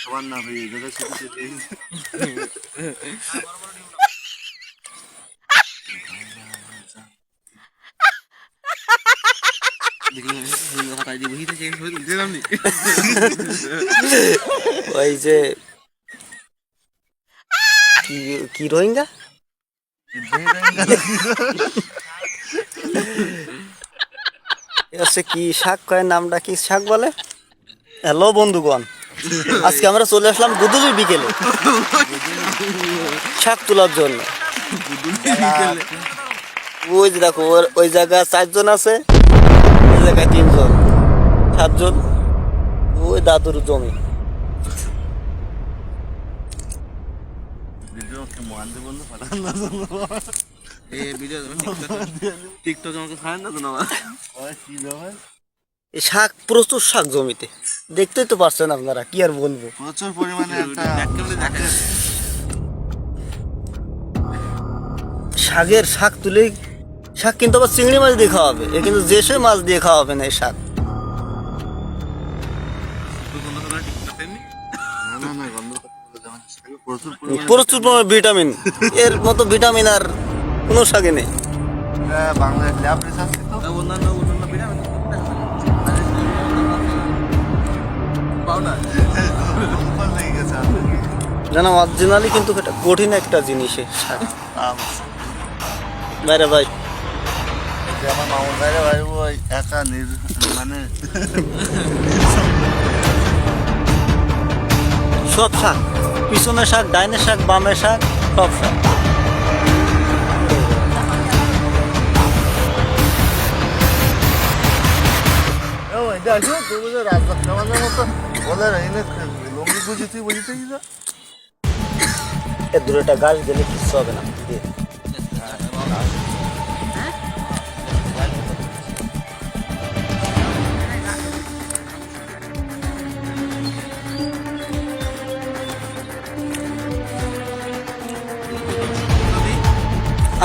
সবার না ভাই দাদা শুধু ওই যে কি কি রোহিঙ্গা আচ্ছা কি শাক কয় নামটা কি শাক বলে। হ্যালো বন্ধুগণ, আজকে আমরা চলে আসলাম গুদুলি বিকেলে শাক তোলার জন্য। ওই যে দেখো ওই জায়গায় 4 জন আছে, ওই জায়গায় 3 জন, 7 জন। ওই দাদুর জমি। এই শাক প্রচুর শাক জমিতে, দেখতেই তো পারছেন আপনারা, কি আর বলবো। প্রচুর পরিমাণে একটা শাকের শাক তুলে শাক কিন্তু আবার চিংড়ি মাছ দিয়ে খাওয়াবে, এ কিন্তু যে সে মাছ দিয়ে খাওয়াবে না এই শাক। না না গন্ধ প্রচুর প্রচুর পরিমাণে ভিটামিন, এর মতো ভিটামিন আর কোনো শাকে নেই। বাংলাদেশ ল্যাব রিসার্চ তো জানা অরিজিনালি কিন্তু এটা কঠিন একটা জিনিস শাক। বাইরে ভাই আমার মামুর বাইরে ভাই ওই একা মানে সব শাক, পিছনে শাক, ডাইনে শাক, বামে শাক, সব শাক। এ দূরেটা গাছ গেলে কিচ্ছু হবে না।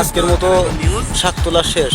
আজকের মতো শাক তোলা শেষ।